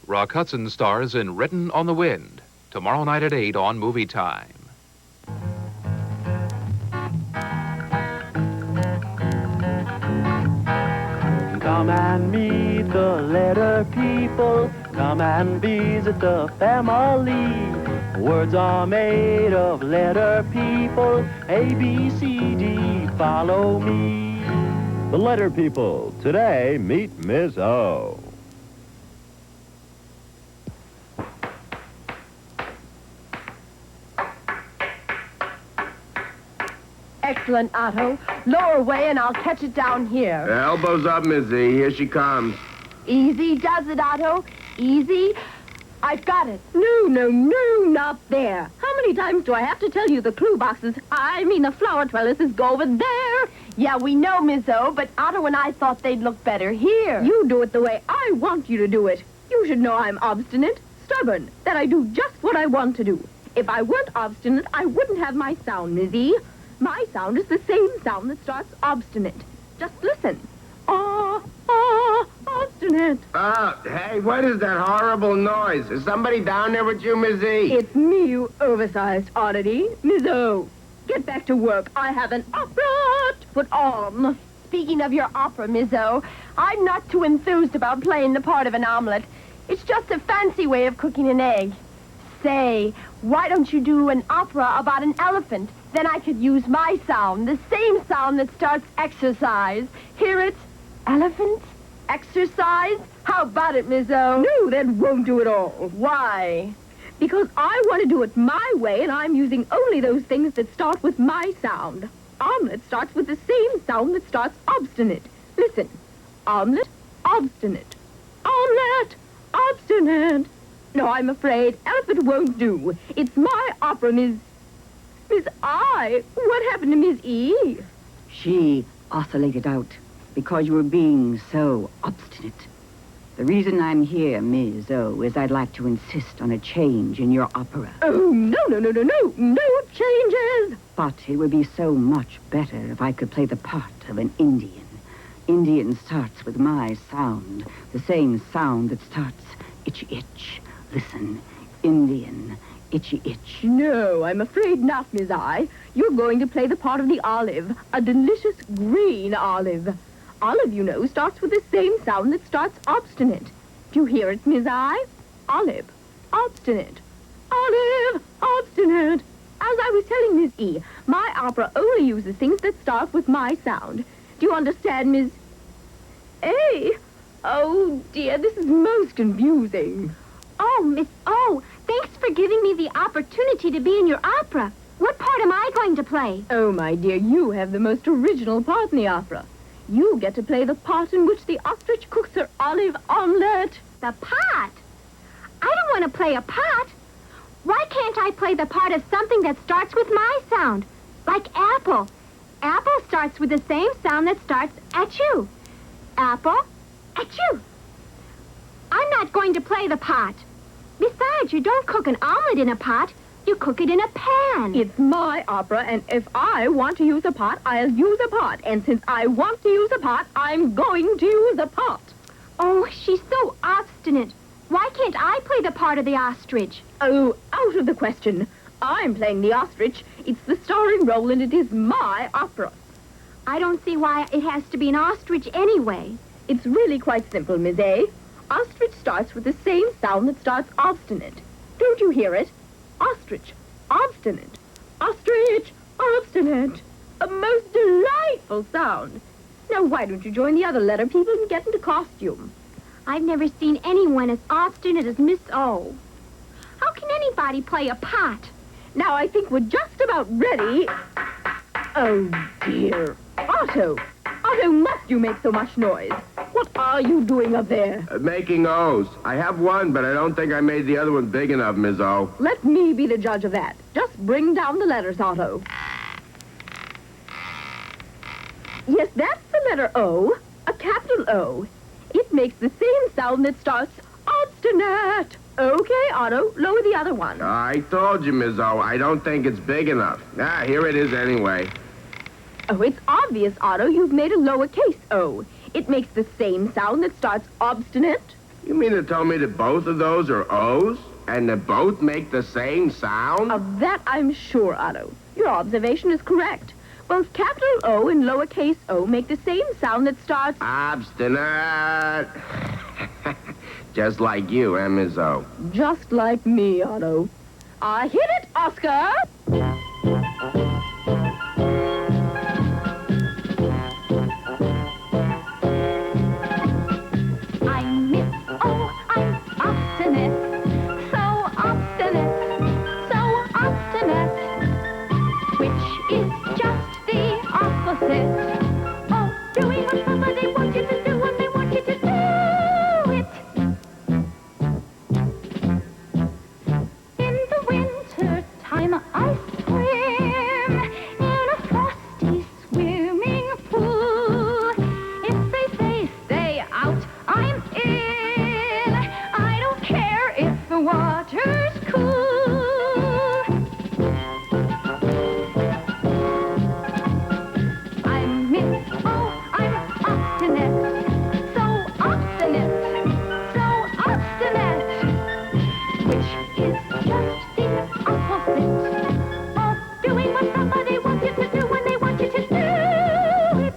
Rock Hudson stars in Written on the Wind, tomorrow night at 8 on Movie Time. Come and meet the letter people. Come and visit the family. Words are made of letter people. A, B, C, D, follow me. The Letter People. Today, meet Ms. O. Excellent, Otto. Lower away and I'll catch it down here. Elbows up, Miss E. Here she comes. Easy does it, Otto. Easy. I've got it. No, not there. How many times do I have to tell you the clue boxes, the flower trellises go over there? Yeah, we know, Miss O, but Otto and I thought they'd look better here. You do it the way I want you to do it. You should know I'm obstinate, stubborn, that I do just what I want to do. If I weren't obstinate, I wouldn't have my sound, Miss E. My sound is the same sound that starts obstinate. Just listen. Obstinate. Hey, what is that horrible noise? Is somebody down there with you, Miss E? It's me, you oversized oddity. Miss O, get back to work. I have an opera to put on. Speaking of your opera, Miss O, I'm not too enthused about playing the part of an omelet. It's just a fancy way of cooking an egg. Say, why don't you do an opera about an elephant? Then I could use my sound, the same sound that starts exercise. Hear it? Elephant? Exercise? How about it, Miss O? No, that won't do at all. Why? Because I want to do it my way, and I'm using only those things that start with my sound. Omelet starts with the same sound that starts obstinate. Listen. Omelet, obstinate. Omelet, obstinate. No, I'm afraid elephant won't do. It's my opera, Miss I. What happened to Miss E? She oscillated out because you were being so obstinate. The reason I'm here, Ms. O, is I'd like to insist on a change in your opera. Oh, no changes. But it would be so much better if I could play the part of an Indian. Indian starts with my sound, the same sound that starts itchy itch. Listen, Indian, itchy itch. No, I'm afraid not, Miss I. You're going to play the part of the olive, a delicious green olive. Olive, you know, starts with the same sound that starts obstinate. Do you hear it, Miss I? Olive, obstinate. Olive, obstinate. As I was telling Miss E, my opera only uses things that start with my sound. Do you understand, Miss A? Oh, dear, this is most confusing. Oh, Miss O, thanks for giving me the opportunity to be in your opera. What part am I going to play? Oh, my dear, you have the most original part in the opera. You get to play the part in which the ostrich cooks her olive omelet. The part? I don't want to play a part. Why can't I play the part of something that starts with my sound? Like apple. Apple starts with the same sound that starts at you. Apple, at you. I'm not going to play the pot. Besides, you don't cook an omelet in a pot. You cook it in a pan. It's my opera, and if I want to use a pot, I'll use a pot. And since I want to use a pot, I'm going to use a pot. Oh, she's so obstinate. Why can't I play the part of the ostrich? Oh, out of the question. I'm playing the ostrich. It's the starring role, and it is my opera. I don't see why it has to be an ostrich anyway. It's really quite simple, Miss A. Ostrich starts with the same sound that starts obstinate. Don't you hear it? Ostrich, obstinate. Ostrich, obstinate. A most delightful sound. Now, why don't you join the other letter people and get into costume? I've never seen anyone as obstinate as Miss O. How can anybody play a pot? Now, I think we're just about ready. Oh, dear. Otto! Otto, must you make so much noise? What are you doing up there? Making O's. I have one, but I don't think I made the other one big enough, Miss O. Let me be the judge of that. Just bring down the letters, Otto. Yes, that's the letter O, a capital O. It makes the same sound that starts obstinate. Okay, Otto, lower the other one. I told you, Miss O, I don't think it's big enough. Here it is anyway. Oh, it's obvious, Otto. You've made a lowercase O. It makes the same sound that starts obstinate. You mean to tell me that both of those are O's? And that both make the same sound? Of that I'm sure, Otto. Your observation is correct. Both capital O and lowercase o make the same sound that starts... Obstinate. Just like you, Miss O? Just like me, Otto. Hit it, Oscar! I'm Miss O, I'm obstinate. So obstinate, so obstinate. Which is just the opposite of doing what somebody wants you to do when they want you to do it. In the winter time, I swim in a frosty swimming pool. If they say stay out, I'm in. I don't care if the water's cool. I'm Miss O, I'm obstinate. So obstinate, so obstinate. Which is just the opposite of doing what somebody wants you to do when they want you to do it.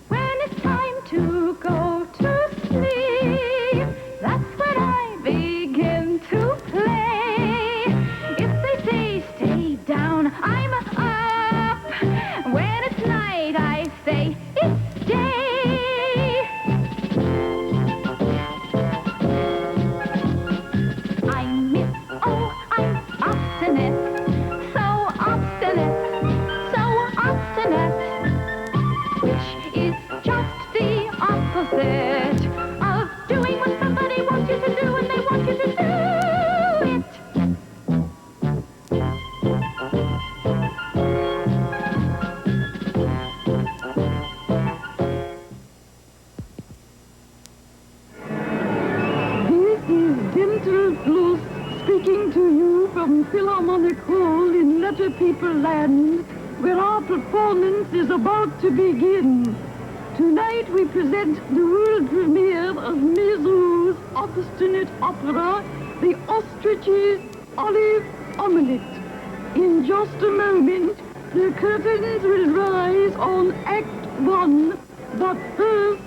When it's time to go to sleep, that's when I begin to play. If they say stay down, I'm up. When it's night, I say it's day. I'm Miss O, I'm obstinate. So obstinate, so obstinate. Which is just the opposite of doing what somebody wants you to do when they want you to do it. This is Dental Plus speaking to you from Philharmonic Hall in Letter People Land, where our performance is about to begin. Tonight we present the world premiere of Mezou's obstinate opera, The Ostrich's Olive Omelette. In just a moment, the curtains will rise on Act 1, but first,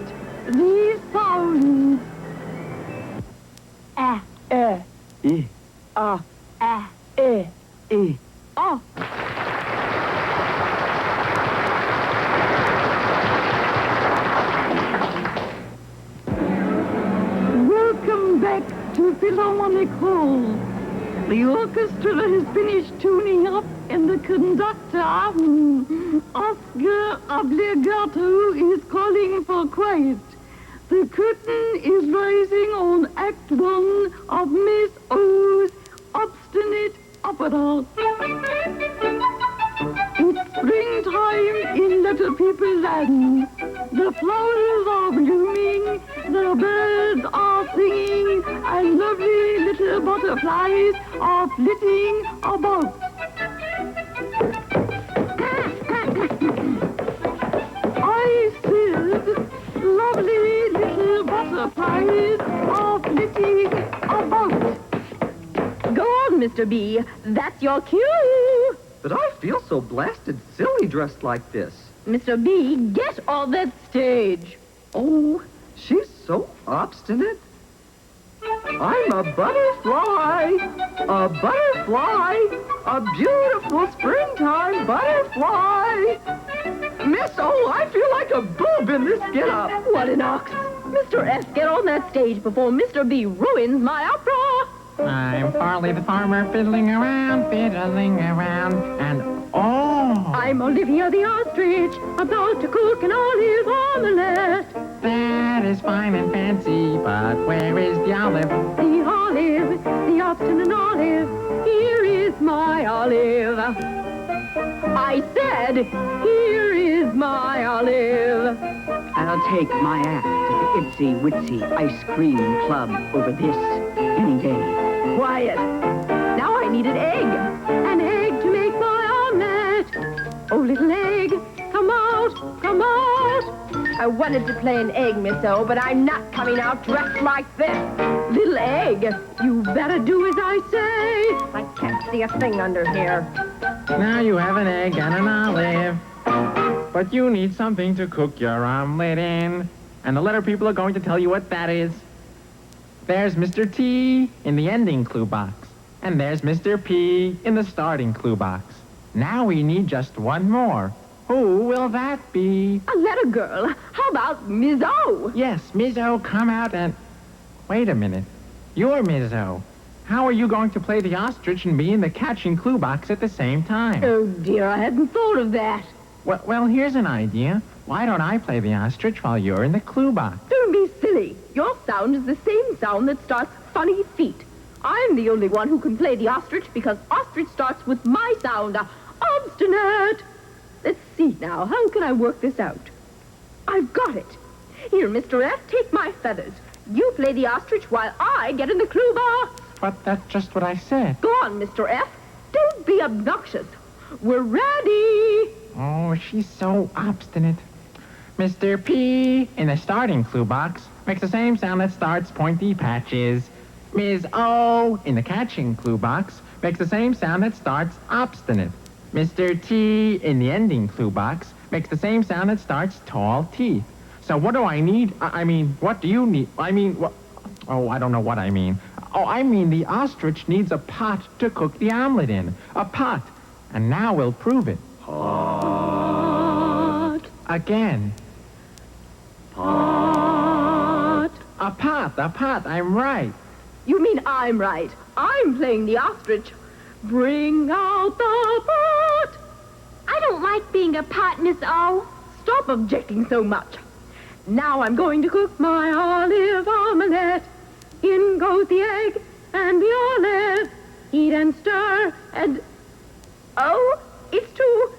these sounds. Ah, E. ah, E. Oh, Welcome back to Philharmonic Hall. The orchestra has finished tuning up, and the conductor, Oscar Obligato, is calling for quiet. The curtain is rising on Act 1 of Miss O's obstinate opera. It's springtime in Letter People Land. The flowers are blooming, the birds are singing, and lovely little butterflies are flitting about. I said, lovely little butterflies are flitting about. go on, Mr. B. That's your cue. But I feel so blasted silly dressed like this. Mr. B, get on that stage. Oh, she's so obstinate. I'm a butterfly, a beautiful springtime butterfly. Miss O, I feel like a boob in this get-up. What an ox. Mr. F, get on that stage before Mr. B ruins my opera. I'm Farley the farmer, fiddling around, and oh, I'm Olivia the ostrich, about to cook an olive omelette. that is fine and fancy, but where is the olive? The olive, the obstinate olive, here is my olive. I said, here is my olive. I'll take my act at the Itsy Witsy Ice Cream Club over this any day. Quiet. Now I need an egg to make my omelette. Oh, little egg, come out, come out. I wanted to play an egg, Miss O, but I'm not coming out dressed like this. Little egg, you better do as I say. I can't see a thing under here. Now you have an egg and an olive. But you need something to cook your omelet in. And the letter people are going to tell you what that is. There's Mr. T in the ending clue box. And there's Mr. P in the starting clue box. Now we need just one more. Who will that be? A letter girl. How about Miss O? Yes, Ms. O, come out and... Wait a minute. You're Ms. O. How are you going to play the ostrich and be in the catching clue box at the same time? Oh, dear, I hadn't thought of that. Well, here's an idea. Why don't I play the ostrich while you're in the clue box? Don't be silly. Your sound is the same sound that starts funny feet. I'm the only one who can play the ostrich because ostrich starts with my sound. Obstinate. Let's see now. How can I work this out? I've got it. Here, Mr. F, take my feathers. You play the ostrich while I get in the clue box. But that's just what I said. Go on, Mr. F. Don't be obnoxious. We're ready. Oh, she's so obstinate. Mr. P in the starting clue box makes the same sound that starts pointy patches. Ms. O in the catching clue box makes the same sound that starts obstinate. Mr. T in the ending clue box makes the same sound that starts tall teeth. So what do I need? I mean, what do you need? I mean, what? Oh, I don't know what I mean. Oh, I mean the ostrich needs a pot to cook the omelet in. A pot. And now we'll prove it. Pot. Again. Pot. A pot. I'm right. You mean I'm right. I'm playing the ostrich. Bring out the pot. I don't like being a pot, Miss O. Stop objecting so much. Now I'm going to cook my olive omelette. In goes the egg and the olive. Heat and stir and... Oh, it's too...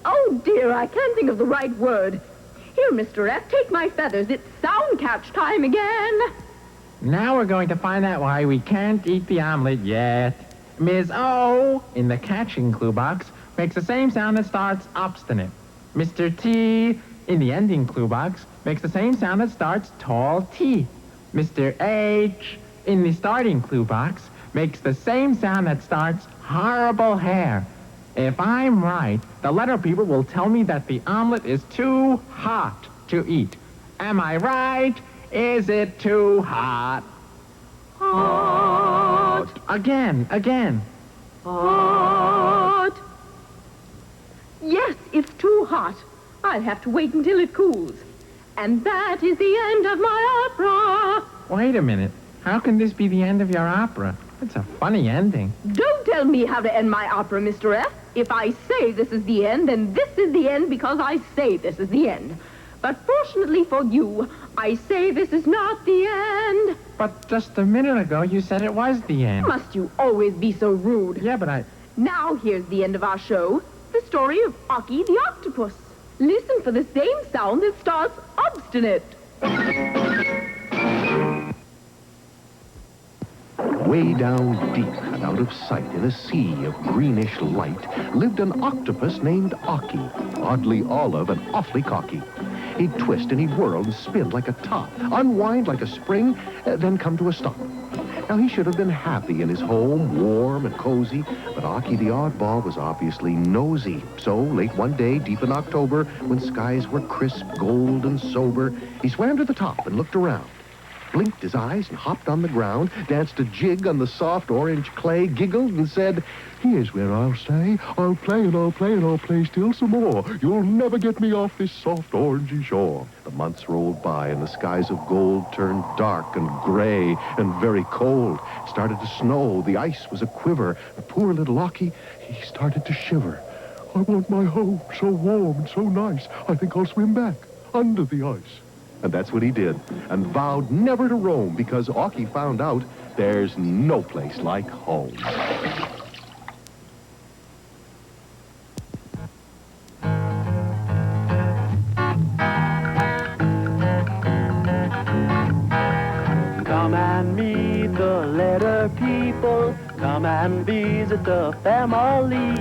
Oh, dear, I can't think of the right word. Here, Mr. F, take my feathers. It's sound catch time again. Now we're going to find out why we can't eat the omelet yet. Ms. O in the catching clue box makes the same sound that starts obstinate. Mr. T in the ending clue box makes the same sound that starts tall teeth. Mr. H in the starting clue box makes the same sound that starts horrible hair. If I'm right, the letter people will tell me that the omelet is too hot to eat. Am I right? Is it too hot? Hot. Again. Hot. Yes, it's too hot. I'll have to wait until it cools. And that is the end of my opera. Wait a minute. How can this be the end of your opera? It's a funny ending. Don't tell me how to end my opera, Mr. F. If I say this is the end, then this is the end because I say this is the end. But fortunately for you, I say this is not the end. But just a minute ago, you said it was the end. Must you always be so rude? Yeah, but Now here's the end of our show, the story of Aki the octopus. Listen for the same sound that starts obstinate. Way down deep and out of sight in a sea of greenish light lived an octopus named Aki, oddly olive and awfully cocky. He'd twist and he'd whirl and spin like a top, unwind like a spring, then come to a stop. Now, he should have been happy in his home, warm and cozy, but Aki the oddball was obviously nosy. So, late one day, deep in October, when skies were crisp, gold, and sober, he swam to the top and looked around. Blinked his eyes and hopped on the ground, danced a jig on the soft orange clay, giggled and said, "Here's where I'll stay. I'll play and I'll play and I'll play still some more. You'll never get me off this soft orangey shore." The months rolled by and the skies of gold turned dark and gray and very cold. It started to snow. The ice was a quiver. The poor little Aki, he started to shiver. "I want my home so warm and so nice. I think I'll swim back under the ice." And that's what he did, and vowed never to roam, because Aki found out there's no place like home. Come and meet the letter people. Come and visit the family.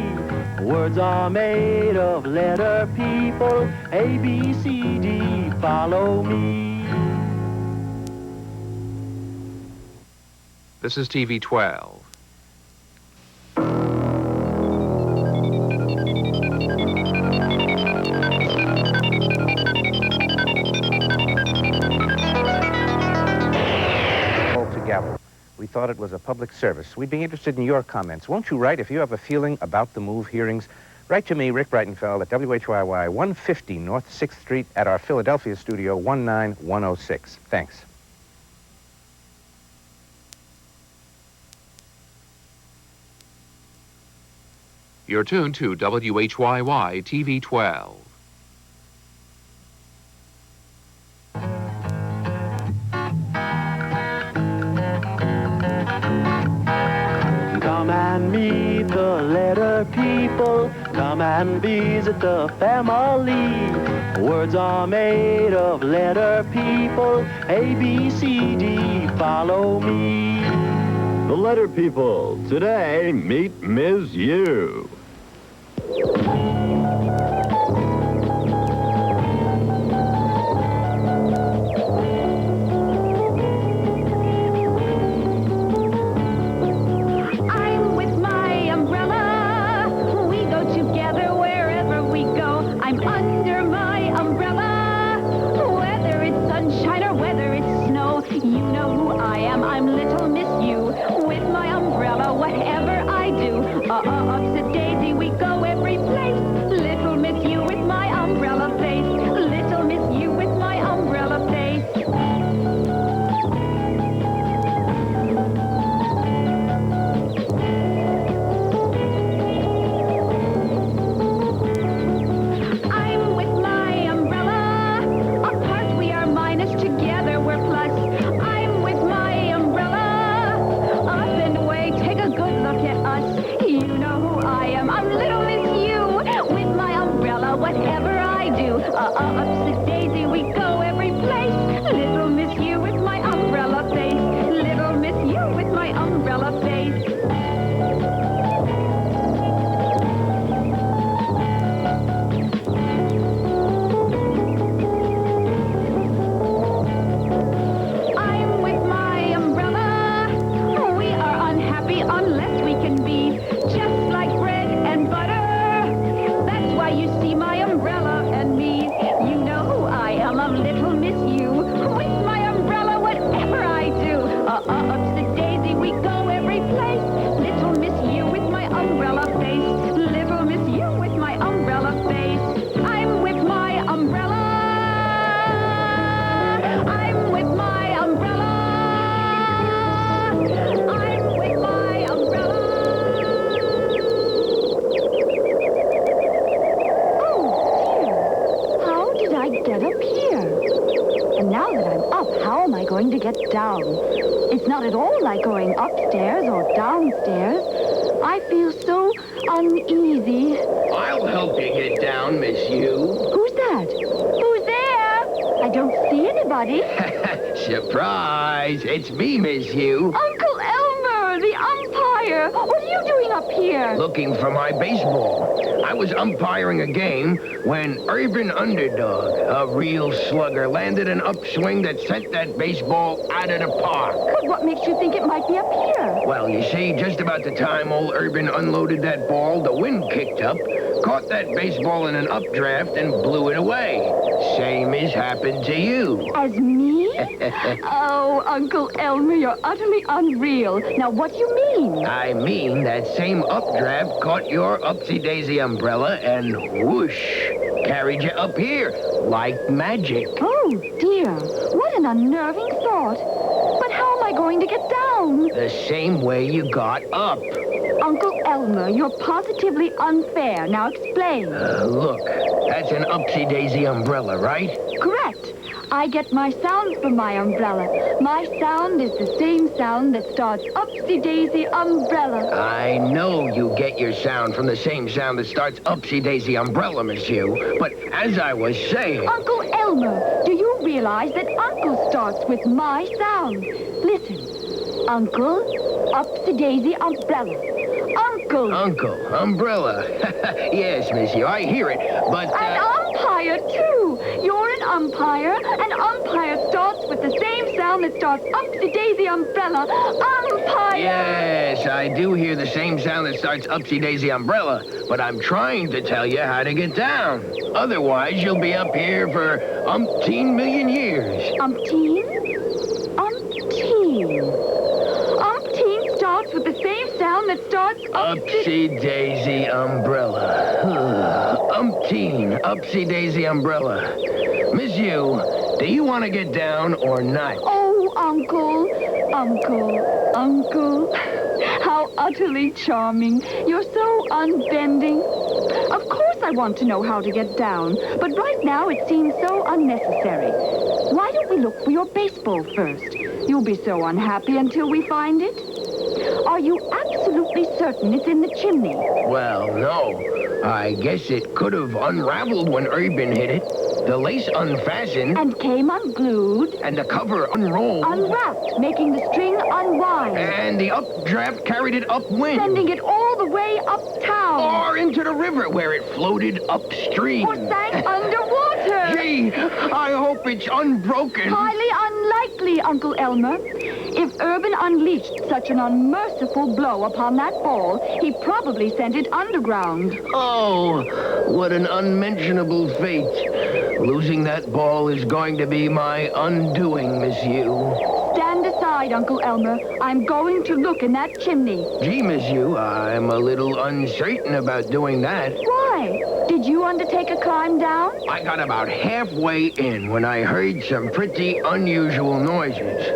Words are made of letter people. A, B, C, D, follow me. This is TV 12. Altogether, we thought it was a public service. We'd be interested in your comments. Won't you write if you have a feeling about the move hearings? Write to me, Rick Breitenfeld, at WHYY 150 North 6th Street at our Philadelphia studio 19106. Thanks. You're tuned to WHYY TV 12. Come and meet the letter people. Come and visit the family. Words are made of letter people. A, B, C, D, follow me. The letter people. Today, meet Ms. U. I'm with my umbrella. We go together wherever we go. I'm under my umbrella. Whether it's sunshine or whether it's snow, you know who I am. I'm Little Miss You. With my umbrella, whatever I do. Upsy daisy, we go every place. Little Miss You with my umbrella face. Little Miss You with my umbrella face. I'm with my umbrella. Apart we are minus, together we're plus. I'm with my umbrella. Up and away, take a good look at us. You know who I am. I'm Little Miss You. With my umbrella, whatever I do. Upsy daisy, we go every place. Little Miss You with my umbrella face. Little Miss You with my umbrella face. I'm with my umbrella. We are unhappy unless we can be just like bread and butter. That's why you see my umbrella and me. You know who I am. I'm Little Miss You. With my umbrella, whatever I do. Upsy daisy, we go every place. Little Miss You with my umbrella face. Little Miss You with my umbrella face. I'm with my umbrella. I'm with my umbrella. I'm with my umbrella. Oh, dear. How did I get up here? And now that I'm up, how am I going to get down? It's not at all like going upstairs or downstairs. I feel so uneasy. I'll help you get down, Miss You. Who's that? Who's there? I don't see anybody. Surprise! It's me, Miss You. Uncle Elmer, the umpire. What are you doing up here? Looking for my baseball. I was umpiring a game when Urban Underdog, a real slugger, landed an upswing that sent that baseball out of the park. But what makes you think it might be up here? Well, you see, just about the time old Urban unloaded that ball, the wind kicked up, caught that baseball in an updraft, and blew it away. Same as happened to you. As me? Oh, Uncle Elmer, you're utterly unreal. Now, what do you mean? I mean that same updraft caught your upsy-daisy umbrella and whoosh, carried you up here like magic. Oh, dear. What an unnerving thought. But how am I going to get down? The same way you got up. Uncle Elmer, you're positively unfair. Now explain. Look, that's an upsy-daisy umbrella, right? Correct. I get my sound from my umbrella. My sound is the same sound that starts upsy-daisy umbrella. I know you get your sound from the same sound that starts upsy-daisy umbrella, Miss You. But as I was saying... Uncle Elmer, do you realize that Uncle starts with my sound? Listen. Uncle, upsy-daisy umbrella. Uncle. Uncle, umbrella. Yes, Monsieur, I hear it, but, An umpire, too. You're an umpire. An umpire starts with the same sound that starts upsy-daisy umbrella. Umpire! Yes, I do hear the same sound that starts upsy-daisy umbrella, but I'm trying to tell you how to get down. Otherwise, you'll be up here for umpteen million years. Umpteen? Umpteen. Umpteen starts with the same sound that starts Upsy-daisy umbrella. Umpteen, upsy-daisy umbrella. Miss Yu, do you want to get down or not? Oh, Uncle. Uncle. How utterly charming. You're so unbending. Of course I want to know how to get down, but right now it seems so unnecessary. Why don't we look for your baseball first? You'll be so unhappy until we find it. Are you absolutely certain it's in the chimney? Well, no. I guess it could have unraveled when Urban hit it. The lace unfastened. And came unglued. And the cover unrolled. Unwrapped, making the string unwind. And the updraft carried it upwind. Sending it all the way uptown. Or into the river where it floated upstream. Or sank underwater. Gee, I hope it's unbroken. Highly unlikely, Uncle Elmer. If Urban unleashed such an unmerciful blow upon that ball, he probably sent it underground. Oh, what an unmentionable fate. Losing that ball is going to be my undoing, Miss Yu. Stand aside, Uncle Elmer. I'm going to look in that chimney. Gee, Miss Yu, I'm a little uncertain about doing that. Why? Did you undertake a climb down? I got about halfway in when I heard some pretty unusual noises.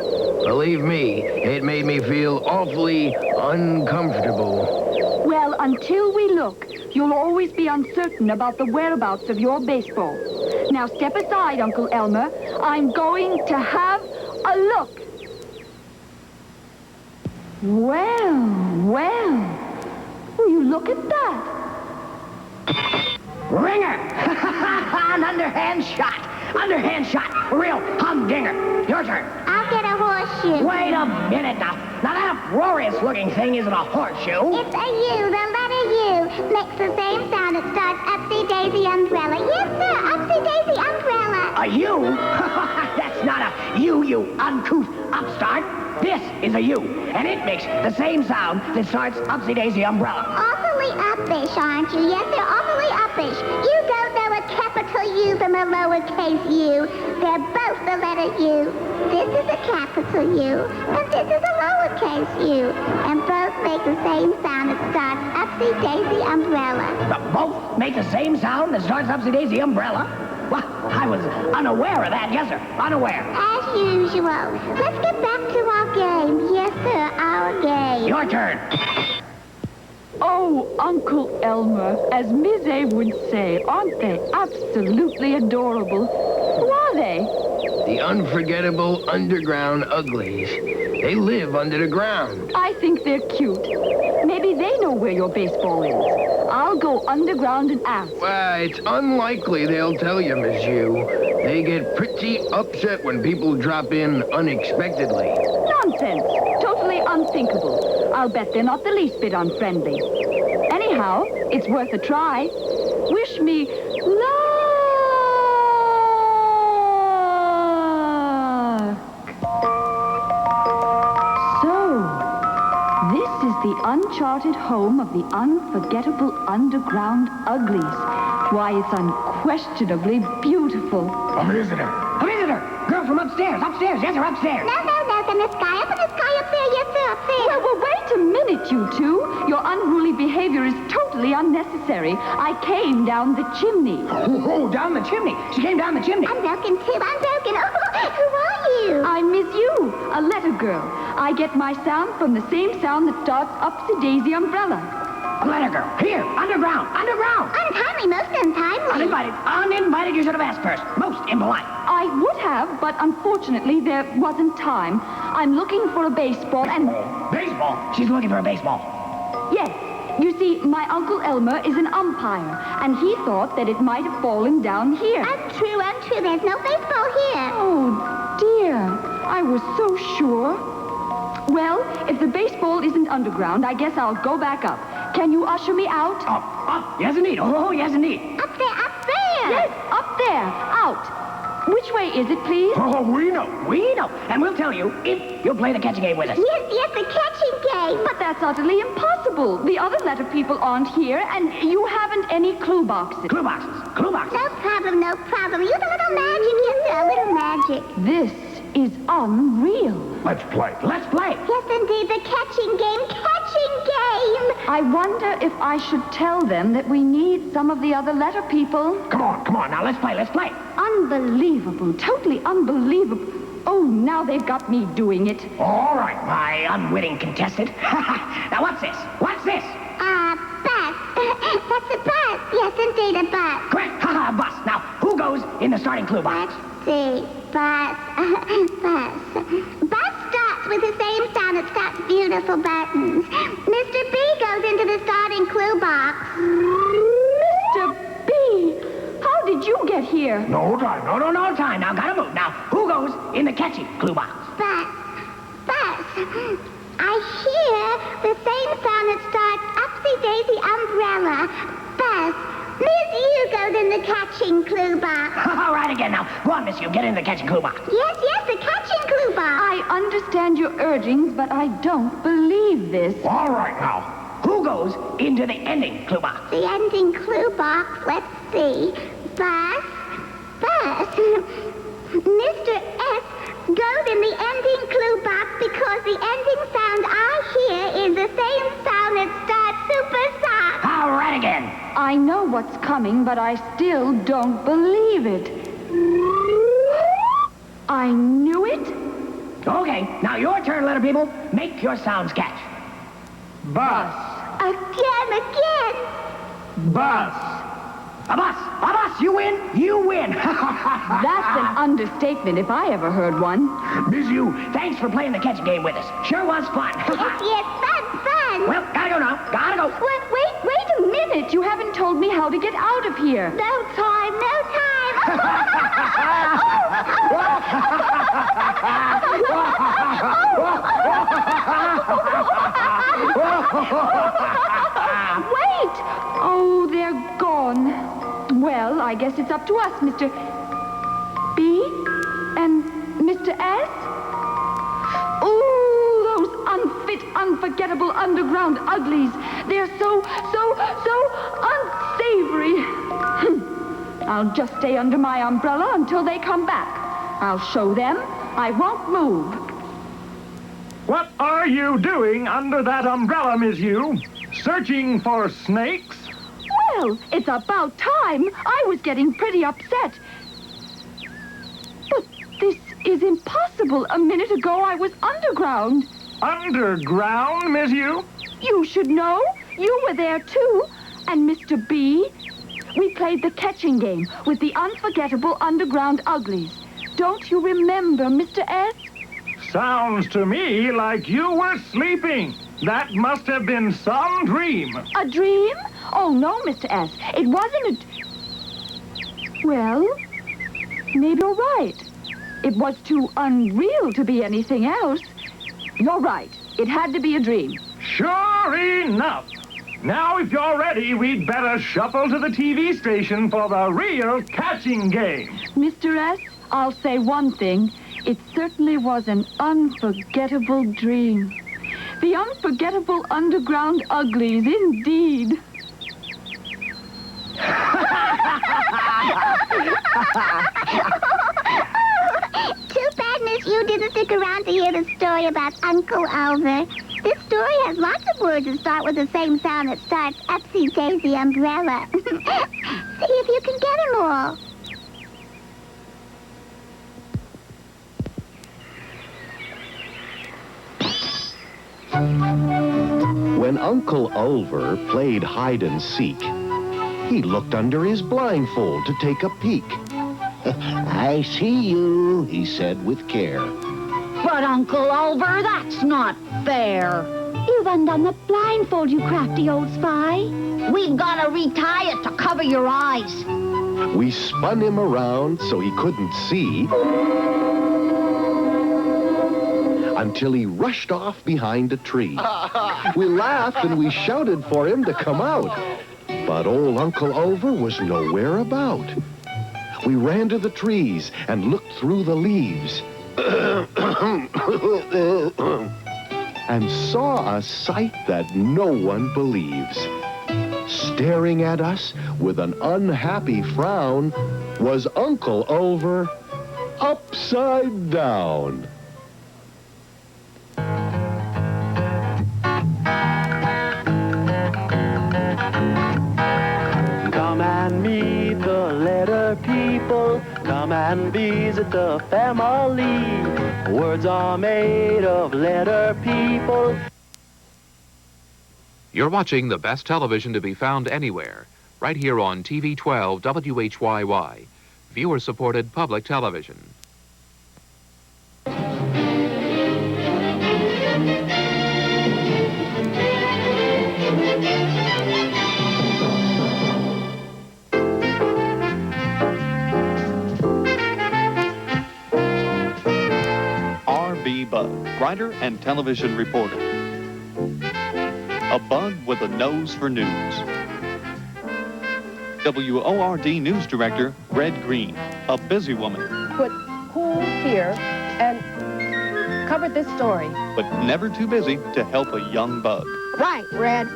Believe me, it made me feel awfully uncomfortable. Well, until we look, you'll always be uncertain about the whereabouts of your baseball. Now step aside, Uncle Elmer. I'm going to have a look. Well. Will you look at that? Ringer! An underhand shot. Underhand shot. Real humdinger. Your turn. I'll get a horseshoe. Wait a minute now. Now that uproarious-looking thing isn't a horseshoe. It's a U. The letter U makes the same sound that starts upsy-daisy umbrella. Yes, sir. Upsy-daisy umbrella. A U? That's not a U, you uncouth upstart. This is a U, and it makes the same sound that starts upsy-daisy umbrella. Awfully uppish, aren't you? Yes, they're awfully uppish. You don't know a capital U from a lowercase u. They're both the letter U. This is a capital U, and this is a lowercase u. And both make the same sound that starts upsy-daisy umbrella. Both make the same sound that starts upsy-daisy umbrella? Well, I was unaware of that, yes, sir. Unaware. As usual. Let's get back to our game. Yes, sir, our game. Your turn. Oh, Uncle Elmer, as Miss A would say, aren't they absolutely adorable? Who are they? The unforgettable underground uglies. They live under the ground. I think they're cute. Maybe they know where your baseball is. I'll go underground and ask. Well, it's unlikely they'll tell you, Miss Yu. They get pretty upset when people drop in unexpectedly. Nonsense. Totally unthinkable. I'll bet they're not the least bit unfriendly. Anyhow, it's worth a try. Wish me luck. So, this is the uncharted home of the unforgettable underground uglies. Why, it's unquestionably beautiful. A visitor. A visitor. Girl from upstairs. Upstairs. Yes, sir, upstairs. No, in the sky. Up in the sky up there. Yes, sir, up there. Well, wait a minute, you two. Your unruly behavior is totally unnecessary. I came down the chimney. Oh, down the chimney. She came down the chimney. I'm broken, too. I'm broken. Oh, who are you? I'm Miss Yu, a letter girl. I get my sound from the same sound that starts upsy-daisy umbrella. A letter girl. Here, underground. Underground. Untimely, most untimely. Uninvited. Uninvited, you should have asked first. Most impolite. I would have, but unfortunately there wasn't time. I'm looking for a baseball and... Baseball? She's looking for a baseball. Yes. You see, my Uncle Elmer is an umpire, and he thought that it might have fallen down here. Untrue. There's no baseball here. Oh, dear. I was so sure. Well, if the baseball isn't underground, I guess I'll go back up. Can you usher me out? Up. Yes, indeed. Oh, yes, indeed. Up there, up there. Yes, up there. Out. Which way is it, please? Oh, we know. And we'll tell you if you'll play the catching game with us. Yes, the catching game. But that's utterly impossible. The other letter people aren't here, and you haven't any clue boxes. Clue boxes. No problem. Use a little magic, yes, a little magic. This is unreal. Let's play. Yes, indeed, the catching game. I wonder if I should tell them that we need some of the other letter people. Come on. Now, let's play. Unbelievable. Totally unbelievable. Oh, now they've got me doing it. All right, my unwitting contestant. Now, what's this? Bus. That's a bus. Yes, indeed, a bus. Correct. Bus. Now, who goes in the starting clue box? Let's see. Bus. Bus starts with the same sound that starts beautiful buttons. Mr. B goes into the starting clue box. Mr. B, how did you get here? No time. No time. Now, gotta move. Now, who goes in the catching clue box? Bus. I hear the same sound that starts Upsy-Daisy Umbrella. Bus. Miss U goes in the catching clue box. All right, again. Now, go on, Miss U. Get in the catching clue box. Yes, the catching clue box. I understand your urgings, but I don't believe this. All right, now, who goes into the ending clue box? The ending clue box, let's see. Bus. Mr. S goes in the ending clue box because the ending sound I hear is the same sound that starts Super Sock. All right, again. I know what's coming, but I still don't believe it. I knew it. Okay, now your turn, letter people. Make your sounds catch. Bus. Again. Bus. A bus, you win. That's an understatement if I ever heard one. Miss U, thanks for playing the catching game with us. Sure was fun. Yes, fun. Well, gotta go now. Wait a minute. You haven't told me how to get out of here. No time. Wait! Oh, they're gone. Well, I guess it's up to us, Mr. B and Mr. S. Ooh, those unfit, unforgettable underground uglies. They're so unsavory. I'll just stay under my umbrella until they come back. I'll show them I won't move. What are you doing under that umbrella, Miss U? Searching for snakes? Well, it's about time. I was getting pretty upset. But this is impossible. A minute ago, I was underground. Underground, Miss U? You should know. You were there, too. And Mr. B. We played the catching game with the unforgettable underground uglies. Don't you remember, Mr. S? Sounds to me like you were sleeping. That must have been some dream. A dream? Oh, no, Mr. S. It wasn't a... Well, maybe you're right. It was too unreal to be anything else. You're right. It had to be a dream. Sure enough. Now, if you're ready, we'd better shuffle to the TV station for the real catching game. Mr. S, I'll say one thing. It certainly was an unforgettable dream. The unforgettable underground uglies, indeed. Too bad, Miss U didn't stick around to hear the story about Uncle Oliver. This story has lots of words that start with the same sound that starts Upsy-Daisy Umbrella. See if you can get them all. When Uncle Ulver played hide and seek, he looked under his blindfold to take a peek. I see you, he said with care. But, Uncle Ulver, that's not fair. You've undone the blindfold, you crafty old spy. We've got to retie it to cover your eyes. We spun him around so he couldn't see until he rushed off behind a tree. We laughed and we shouted for him to come out. But old Uncle Over was nowhere about. We ran to the trees and looked through the leaves and saw a sight that no one believes. Staring at us with an unhappy frown was Uncle Over upside down. Come and meet the letter people. Come and visit the family. Words are made of letter people. You're watching the best television to be found anywhere, right here on TV 12 WHYY, viewer-supported public television. R.B. Bug, writer and television reporter. A bug with a nose for news. WORD news director, Red Green, a busy woman. Put cool here and cover this story. But never too busy to help a young bug. Right, Red.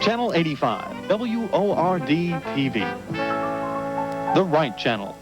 Channel 85, WORD TV. The right channel.